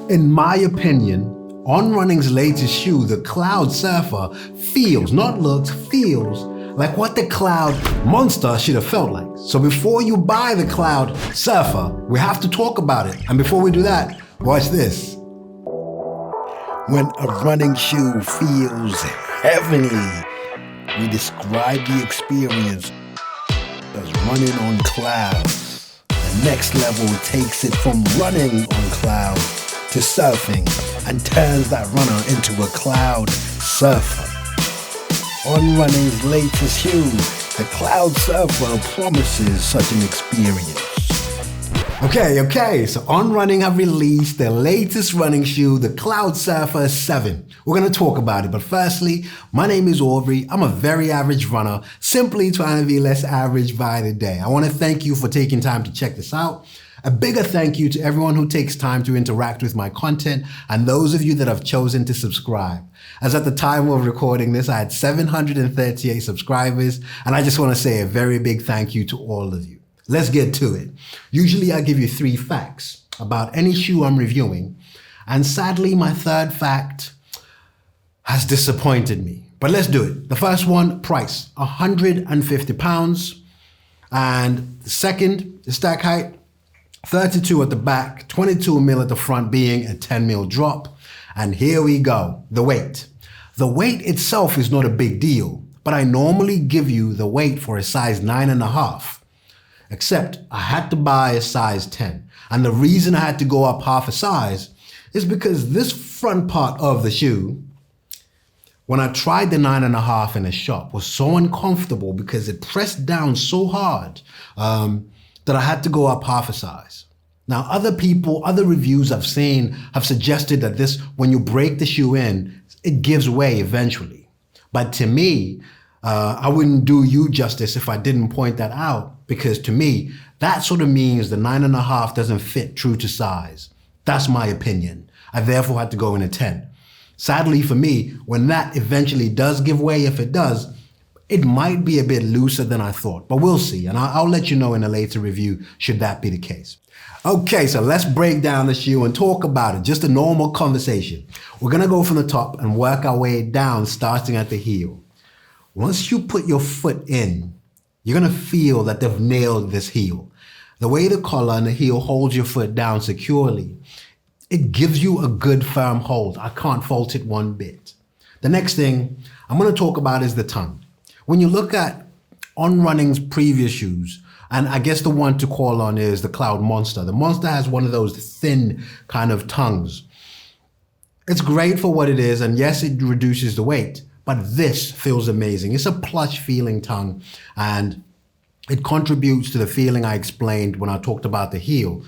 In my opinion, On Running's latest shoe, the Cloud Surfer, feels, not looks, feels like what the Cloud Monster should have felt like. So before you buy the Cloud Surfer, we have to talk about it. And before we do that, watch this. When a running shoe feels heavenly, we describe the experience as running on clouds. The next level takes it from running on clouds to surfing and turns that runner into a cloud surfer. On Running's latest shoe, the Cloud Surfer promises such an experience. Okay, so On Running have released their latest running shoe, the Cloud Surfer 7. We're going to talk about it, but firstly, my name is Aubrey. I'm a very average runner, simply trying to be less average by the day. I want to thank you for taking time to check this out. A bigger thank you to everyone who takes time to interact with my content and those of you that have chosen to subscribe. As at the time of recording this, I had 738 subscribers, and I just want to say a very big thank you to all of you. Let's get to it. Usually I give you 3 facts about any shoe I'm reviewing, and sadly my third fact has disappointed me. But let's do it. The first one, price, £150. And the second, the stack height, 32 at the back, 22 mil at the front, being a 10 mil drop. And here we go, the weight. The weight itself is not a big deal, but I normally give you the weight for a size 9.5. Except I had to buy a size 10. And the reason I had to go up half a size is because this front part of the shoe, when I tried the 9.5 in a shop, was so uncomfortable because it pressed down so hard that I had to go up half a size. Now, other reviews I've seen have suggested that this, when you break the shoe in, it gives way eventually. But to me, I wouldn't do you justice if I didn't point that out, because to me, that sort of means the 9.5 doesn't fit true to size. That's my opinion. I therefore had to go in a 10. Sadly for me, when that eventually does give way, if it does, it might be a bit looser than I thought, but we'll see. And I'll let you know in a later review, should that be the case. Okay, so let's break down the shoe and talk about it. Just a normal conversation. We're gonna go from the top and work our way down, starting at the heel. Once you put your foot in, you're gonna feel that they've nailed this heel. The way the collar and the heel holds your foot down securely, it gives you a good firm hold. I can't fault it one bit. The next thing I'm gonna talk about is the tongue. When you look at On Running's previous shoes, and I guess the one to call on is the Cloud Monster. The Monster has one of those thin kind of tongues. It's great for what it is, and yes, it reduces the weight, but this feels amazing. It's a plush feeling tongue, and it contributes to the feeling I explained when I talked about the heel,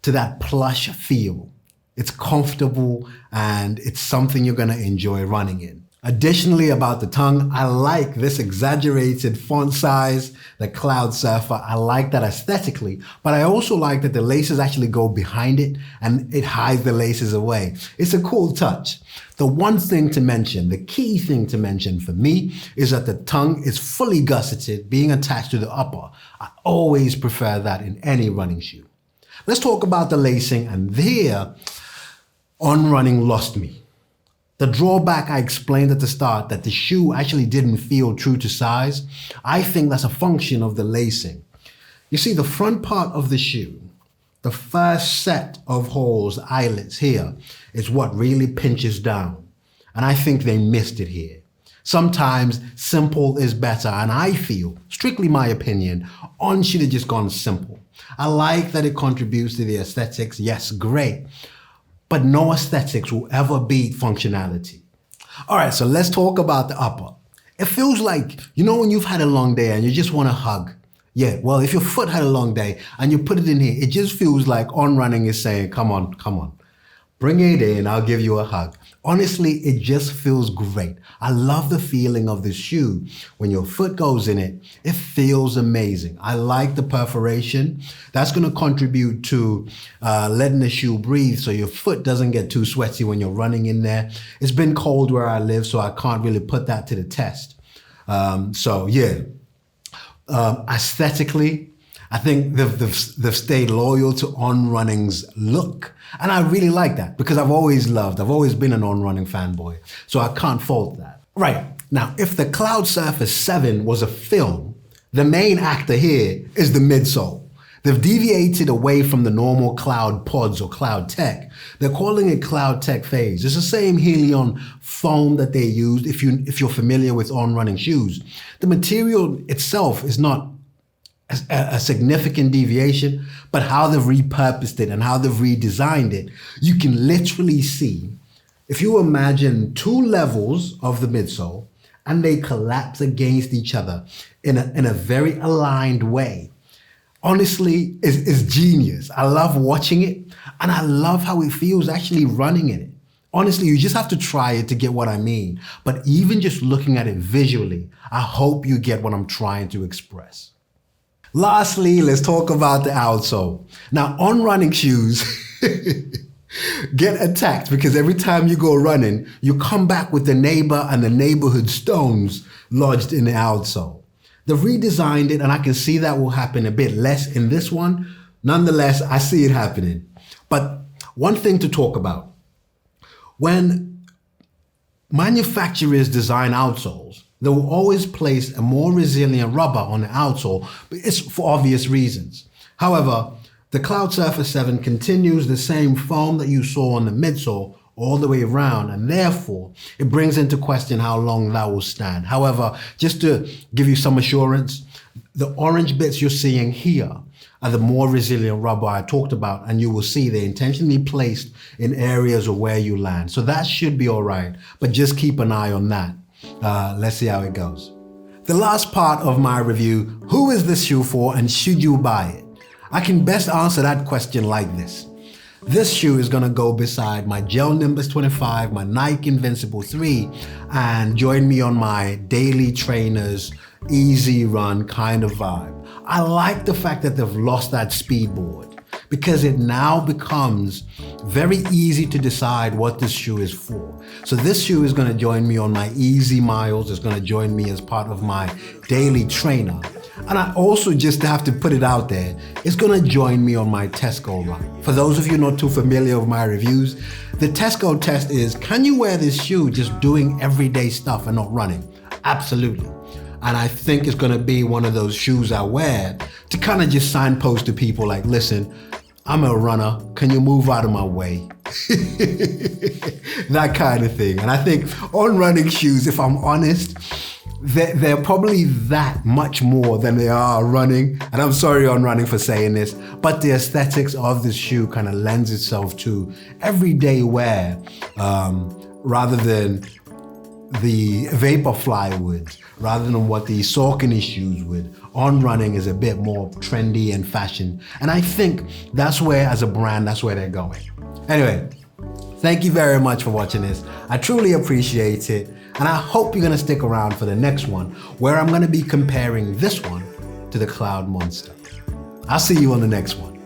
to that plush feel. It's comfortable, and it's something you're gonna enjoy running in. Additionally, about the tongue, I like this exaggerated font size, the Cloud Surfer. I like that aesthetically, but I also like that the laces actually go behind it and it hides the laces away. It's a cool touch. The one thing to mention, the key thing to mention for me, is that the tongue is fully gusseted, being attached to the upper. I always prefer that in any running shoe. Let's talk about the lacing, and there, On Running lost me. The drawback I explained at the start, that the shoe actually didn't feel true to size, I think that's a function of the lacing. You see, the front part of the shoe, the first set of holes, eyelets here, is what really pinches down. And I think they missed it here. Sometimes simple is better, and I feel, strictly my opinion, On should have just gone simple. I like that it contributes to the aesthetics, yes, great. But no aesthetics will ever beat functionality. All right, so let's talk about the upper. It feels like, you know, when you've had a long day and you just want a hug. Yeah, well, if your foot had a long day and you put it in here, it just feels like On Running is saying, come on, bring it in, I'll give you a hug. Honestly, it just feels great. I love the feeling of the shoe. When your foot goes in it, it feels amazing. I like the perforation. That's gonna contribute to letting the shoe breathe so your foot doesn't get too sweaty when you're running in there. It's been cold where I live, so I can't really put that to the test. Aesthetically, I think they've stayed loyal to On Running's look. And I really like that because I've always been an On Running fanboy. So I can't fault that. Right, now if the Cloud Surfer 7 was a film, the main actor here is the midsole. They've deviated away from the normal cloud pods or cloud tech. They're calling it cloud tech phase. It's the same Helion foam that they used if you're familiar with On Running shoes. The material itself is not a significant deviation, but how they've repurposed it and how they've redesigned it, you can literally see, if you imagine two levels of the midsole and they collapse against each other in a very aligned way. Honestly, it's genius. I love watching it and I love how it feels actually running in it. Honestly, you just have to try it to get what I mean. But even just looking at it visually, I hope you get what I'm trying to express. Lastly, let's talk about the outsole. Now, On Running shoes get attacked because every time you go running, you come back with the neighbor and the neighborhood stones lodged in the outsole. They've redesigned it and I can see that will happen a bit less in this one. Nonetheless, I see it happening. But one thing to talk about, when manufacturers design outsoles, they will always place a more resilient rubber on the outsole, but it's for obvious reasons. However, the Cloud Surfer 7 continues the same foam that you saw on the midsole all the way around, and therefore it brings into question how long that will stand. However, just to give you some assurance, the orange bits you're seeing here are the more resilient rubber I talked about, and you will see they're intentionally placed in areas of where you land. So that should be all right, but just keep an eye on that. Let's see how it goes. The last part of my review, who is this shoe for and should you buy it? I can best answer that question like this. This shoe is gonna go beside my Gel Nimbus 25, my Nike Invincible 3, and join me on my daily trainers, easy run kind of vibe. I like the fact that they've lost that speed board because it now becomes very easy to decide what this shoe is for. So this shoe is gonna join me on my easy miles, it's gonna join me as part of my daily trainer. And I also just have to put it out there, it's gonna join me on my Tesco run. For those of you not too familiar with my reviews, the Tesco test is, can you wear this shoe just doing everyday stuff and not running? Absolutely. And I think it's gonna be one of those shoes I wear to kind of just signpost to people like, listen, I'm a runner, can you move out of my way? That kind of thing. And I think On Running shoes, if I'm honest, they're probably that much more than they are running. And I'm sorry On Running for saying this, but the aesthetics of this shoe kind of lends itself to everyday wear rather than the Vaporfly would, rather than what the Saucony shoes would. On Running is a bit more trendy and fashion. And I think that's where, as a brand, that's where they're going. Anyway, thank you very much for watching this. I truly appreciate it. And I hope you're gonna stick around for the next one, where I'm gonna be comparing this one to the Cloud Monster. I'll see you on the next one.